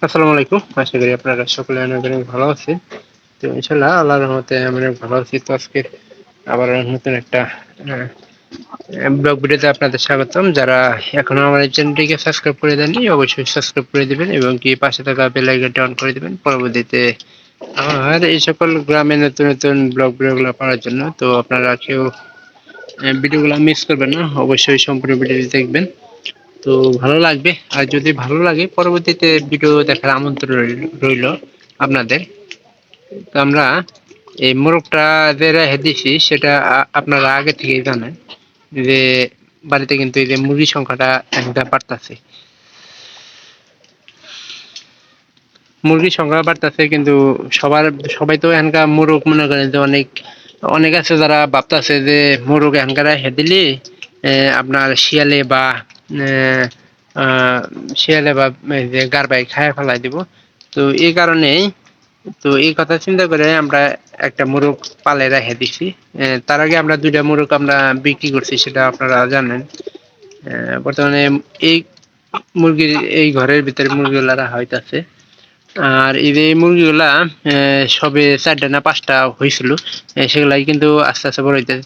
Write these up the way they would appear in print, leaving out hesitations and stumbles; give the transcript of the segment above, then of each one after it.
আসসালামু আলাইকুম। আশা করি আপনারা সকলে অনেক অনেক ভালো আছেন। তো ইনশাআল্লাহ আল্লাহর রহমতে আমি অনেক ভালো আছি। তো আজকে আবার নতুন একটা ব্লগ ভিডিওতে আপনাদের স্বাগতম। যারা এখনো আমার এই চ্যানেলটিকে সাবস্ক্রাইব করে দেননি অবশ্যই সাবস্ক্রাইব করে দিবেন এবং কি পাশে থাকা বেল আইকনটা অন করে দিবেন পরবর্তীতে আমার এই সকল গ্রামে নতুন নতুন ব্লগ ভিডিওগুলো পাওয়ার জন্য। তো আপনারা কেউ ভিডিওগুলো মিস করবেন না, অবশ্যই সম্পূর্ণ ভিডিওটি দেখবেন। তো ভালো লাগবে, আর যদি ভালো লাগে পরবর্তীতে ভিডিও দেখার আমন্ত্রণ রইল আপনাদের। তো আমরা এই মোরগটা যে রেখে দিছি সেটা আপনারা আগে থেকেই জানেন যে বাড়িতে কিন্তু এই যে মুরগির সংখ্যাটা একটা বাড়তাছে, মুরগির সংখ্যা বাড়তাছে কিন্তু সবাই তো এখানকার মোরগ মনে করেন যে অনেক অনেক আছে যারা ভাবতাছে যে মোরগ এখানকার রেখে দিলে আপনার আহ, আহ, শিয়ালে বা এই যে গারবাই খায় ফেলাই দিব। তো এই কারণেই, তো এই কথা চিন্তা করে আমরা একটা মোরগ পালে রেখে দিছি। তার আগে আমরা দুইটা মোরগ আমরা বিক্রি করছি, সেটা আপনারা জানেন। বর্তমানে এই মুরগির এই ঘরের ভিতরে মুরগিগুলা রাখা হইতাছে। আর এই যে মুরগিগুলা সবে 4টা না 5টা হয়েছিল, সেগুলাই কিন্তু আস্তে আস্তে বড় হইতেছে।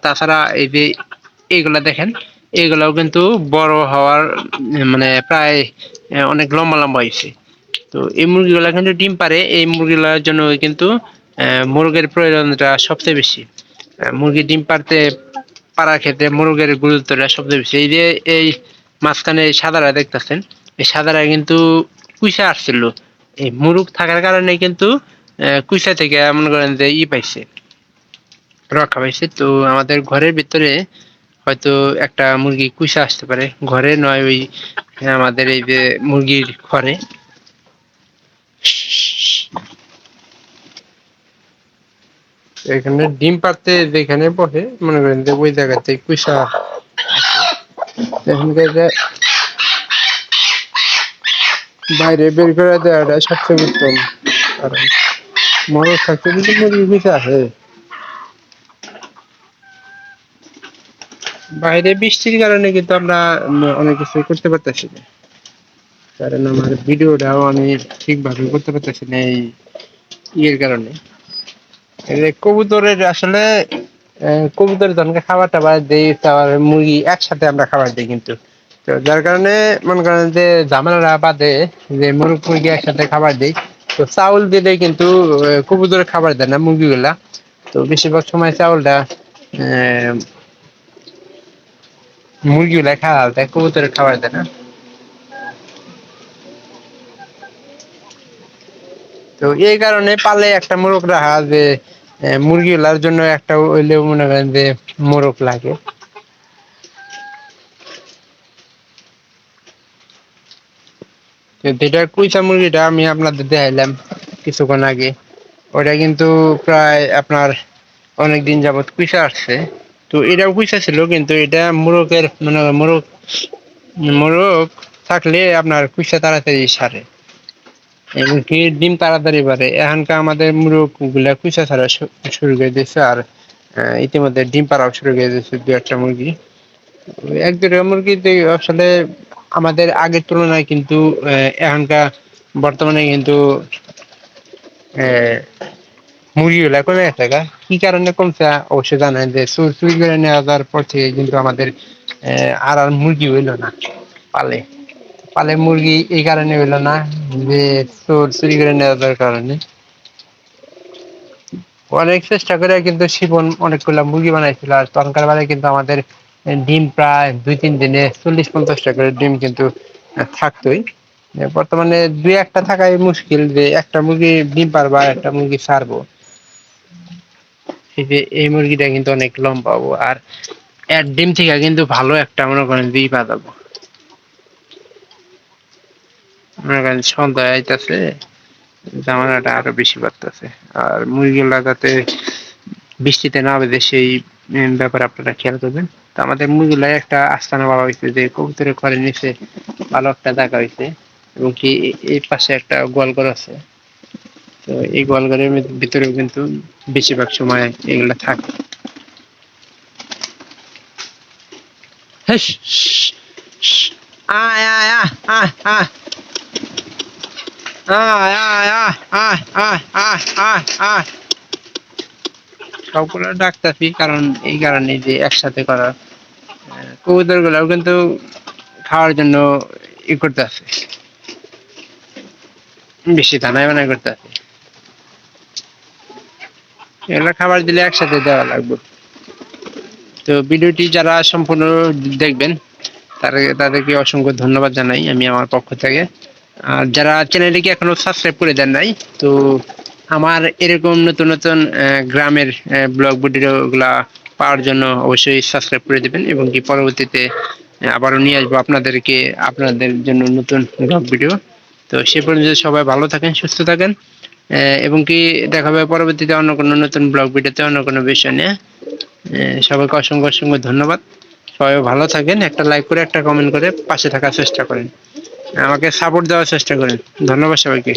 তাছাড়া এই যে এইগুলা দেখেন, এইগুলাও কিন্তু বড় হওয়ার মানে প্রায় অনেক লম্বা লম্বা হয়েছে। তো এই মুরগিগুলা কিন্তু ডিম পারে, এই মুরগিগুলার জন্য কিন্তু মোরগের প্রয়োজনটা সবচেয়ে বেশি। মুরগি ডিম পারার ক্ষেত্রে মোরগের গুরুত্বটা সবচেয়ে বেশি। এই যে এই মাঝখানে এই সাদারা দেখতেছেন, এই সাদারা কিন্তু কুইসা আসছিল। এই মুরগ থাকার কারণে কিন্তু কুইসা থেকে মনে করেন যে পাইছে, রক্ষা পাইছে। তো আমাদের ঘরের ভিতরে হয়তো একটা মুরগি কুইসা আসতে পারে, ঘরে নয় ওই আমাদের এই যে মুরগির ঘরে। এখানে ডিম পাড়তে যেখানে বসে মনে করেন যে ওই জায়গাতে কুইসা এখানকার বাইরে বের করে দেওয়াটা সবচেয়ে উত্তম। কারণ মনে থাকতে যদি মুরগি কুইসা আসে, বাইরে বৃষ্টির কারণে কিন্তু আমরা অনেক কিছু করতে পারতেছি না। কারণ আমার ভিডিওটাও আমি ঠিকভাবে করতে পারতেছি না এই ইয়ের কারণে। এই যে কবুতরের আসলে কবুতরের জনকে খাবার টাবার দেই, তার মুরগি একসাথে আমরা খাবার দিই কিন্তু। তো যার কারণে মনে করেন যে ঝামেলাটা বাদে, যে মুরগি একসাথে খাবার দিই। তো চাউল দিলে কিন্তু কবুতরের খাবার দেয় না মুরগিগুলা। তো বেশিরভাগ সময় চাউলটা আহ মুরগিগুলা খাওয়া দেয়, কবুতরের খাবার দেয় না। তো এই কারণে পালে একটা মোরগ রাখা, যে মুরগিগুলার জন্য একটা হইলেও মনে করেন যে মোরগ লাগে। যেটা কুইচা মুরগিটা আমি আপনাদের দেখাইলাম কিছুক্ষণ আগে, ওটা কিন্তু প্রায় আপনার অনেকদিন যাবত কুইচা আসছে। তো এটাও কুইচা ছিল, কিন্তু এটা মোরগের মানে মোরগ থাকলে আপনার কুইচা তাড়াতাড়ি সারে এবং কি ডিম তাড়াতাড়ি পারে। এখানকার আমাদের মোরগ গুলা কুইচা ছাড়া শুরু করে দিয়েছে, আর ইতিমধ্যে ডিম পাড়াও শুরু করে দিয়েছে দু একটা মুরগি। এক দুটা মুরগিতে আসলে আমাদের আগের তুলনায় কিন্তু এখানকার বর্তমানে কিন্তু মুরগিগুলা কমে গেছে গা। কি কারণে কমছে অবশ্যই জানেন, যে চুরি করে নেওয়া যাওয়ার পর থেকে কিন্তু আমাদের আর মুরগি হইলো না পালে। পালে মুরগি এই কারণে হইলো না যে চুরি করে নেওয়া যাওয়ার কারণে। অনেক চেষ্টা করে কিন্তু শিপন অনেকগুলা মুরগি বানাইছিল, আর তখনকার বেলায় কিন্তু আমাদের ডিম প্রায় 2-3 দিনে 40-50টা করে ডিম কিন্তু থাকতোই। বর্তমানে দুই একটা থাকাই মুশকিল, যে একটা মুরগি ডিম পারবা একটা মুরগি ছাড়বো। এই যে এই মুরগিটা কিন্তু অনেক লম্বা হবো, আর এর ডিম থেকে কিন্তু ভালো একটা মনে করেন পা যাবো। মনে করেন সন্ধ্যা আইতাছে, জামালাটা আরো বেশি বাড়তেছে। আর মুরগিগুলা যাতে বৃষ্টিতে না বেঁধে সেই ব্যাপারে আপনারা খেয়াল করবেন। তো আমাদের মুরগিগুলা একটা আস্তানা বাবা হয়েছে, যে কবুতরের ঘরের নিচে ভালো একটা জায়গা হয়েছে এবং কি এই পাশে একটা গোয়ালঘর আছে। তো এই গোয়ালঘরের ভিতরেও কিন্তু বেশিরভাগ সময় এগুলা থাকে। হেস, আয় আয় আয় আয় আয় আয় আয় আয় আয় আয় আয় আয় আয়। সবগুলো ডাকতেছি কারণ এই কারণে যে একসাথে করা কবুতর গুলাও কিন্তু খাওয়ার জন্য ই করতে আছে, বেশি দানায় বানায় করতে আছে। এগুলো খাবার দিলে একসাথে দেওয়া লাগবে। তো ভিডিওটি যারা সম্পূর্ণ দেখবেন তাদেরকে অসংখ্য ধন্যবাদ জানাই আমি আমার পক্ষ থেকে। আর যারা চ্যানেলটিকে এখনো সাবস্ক্রাইব করে দেন নাই, তো আমার এরকম নতুন নতুন গ্রামের ব্লগ ভিডিওগুলা পাওয়ার জন্য অবশ্যই সাবস্ক্রাইব করে দেবেন, এবং কি পরবর্তীতে আবারও নিয়ে আসবো আপনাদের জন্য নতুন ব্লগ ভিডিও। তো সে পর্যন্ত সবাই ভালো থাকেন, সুস্থ থাকেন, এবং কি দেখা হবে পরবর্তীতে অন্য কোনো নতুন ব্লগ ভিডিওতে অন্য কোনো বিষয় নিয়ে। সবাইকে অসংখ্য অসংখ্য ধন্যবাদ। সবাই ভালো থাকেন, একটা লাইক করে একটা কমেন্ট করে পাশে থাকার চেষ্টা করেন, আমাকে সাপোর্ট দেওয়ার চেষ্টা করেন। ধন্যবাদ সবাইকে।